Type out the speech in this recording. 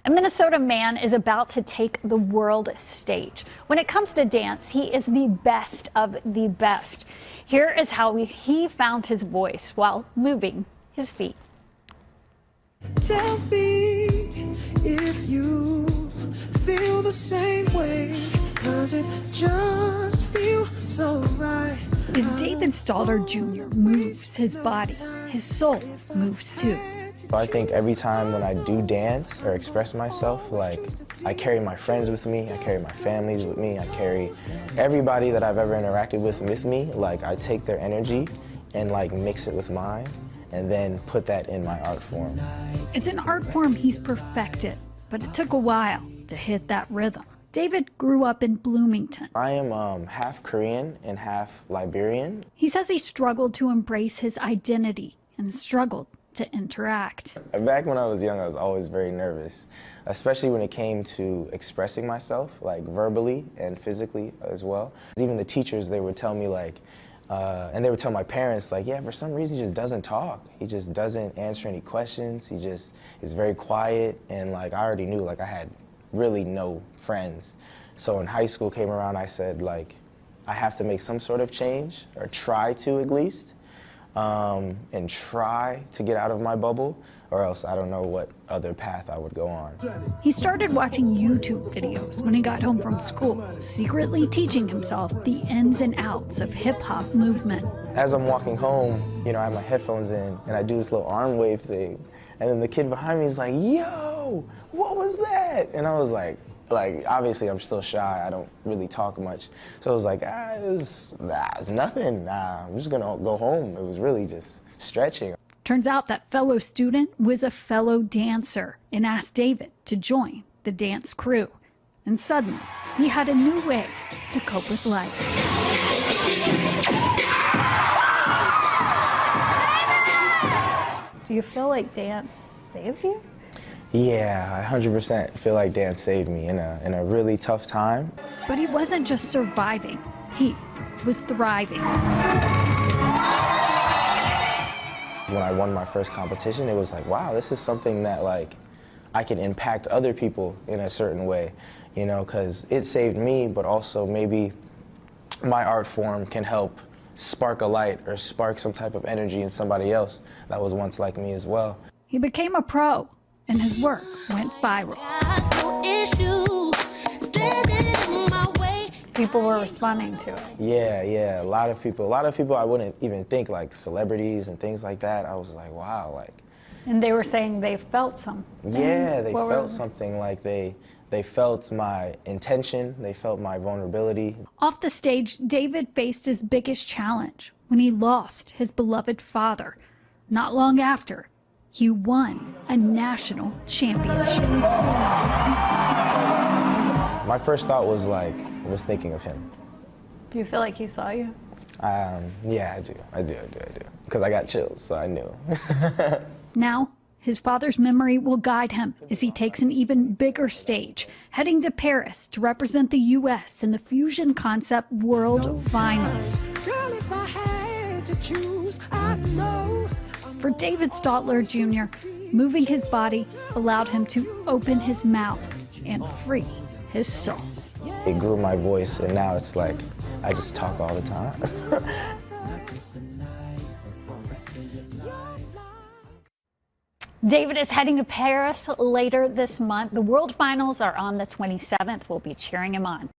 A Minnesota man is about to take the world stage. When it comes to dance, he is the best of the best. Here is how he found his voice while moving his feet. Tell me if you feel the same way, 'cause it just feels so right. As David Stalter Jr. moves his body, his soul moves too. So I think every time when I do dance or express myself, like, I carry my friends with me, I carry my families with me, I carry everybody that I've ever interacted with me. Like, I take their energy and like mix it with mine and then put that in my art form. It's an art form he's perfected, but it took a while to hit that rhythm. David grew up in Bloomington. I am half Korean and half Liberian. He says he struggled to embrace his identity and struggled to interact. Back when I was young, I was always very nervous, especially when it came to expressing myself, like verbally and physically as well. Even the teachers, they would tell me like, and they would tell my parents like, yeah, for some reason he just doesn't talk. He just doesn't answer any questions. He just is very quiet, and like I already knew like I had really no friends. So when high school came around, I said like, I have to make some sort of change, or try to at least. And try to get out of my bubble, or else I don't know what other path I would go on. He started watching YouTube videos when he got home from school, secretly teaching himself the ins and outs of hip-hop movement. As I'm walking home, you know, I have my headphones in, and I do this little arm wave thing, and then the kid behind me is like, yo, what was that? And I was like, obviously I'm still shy, I don't really talk much. So I was like, it's nothing, I'm just gonna go home. It was really just stretching. Turns out that fellow student was a fellow dancer and asked David to join the dance crew. And suddenly, he had a new way to cope with life. Do you feel like dance saved you? Yeah, I 100% feel like dance saved me in a really tough time. But he wasn't just surviving, he was thriving. When I won my first competition, it was like, wow, this is something that like I can impact other people in a certain way, you know, because it saved me, but also maybe my art form can help spark a light or spark some type of energy in somebody else that was once like me as well. He became a pro, and his work went viral. People were responding to it. Yeah, a lot of people I wouldn't even think, like celebrities and things like that. I was like, wow, like. And they were saying they felt something. Yeah, they felt something, like they felt my intention, they felt my vulnerability. Off the stage, David faced his biggest challenge when he lost his beloved father. Not long after, he won a national championship. My first thought was thinking of him. Do you feel like he saw you? Yeah, I do. Because I got chills, so I knew. Now, his father's memory will guide him as he takes an even bigger stage, heading to Paris to represent the U.S. in the Fusion Concept World Finals. For David Stalter Jr., moving his body allowed him to open his mouth and free his soul. It grew my voice, and now it's like I just talk all the time. David is heading to Paris later this month. The World Finals are on the 27th. We'll be cheering him on.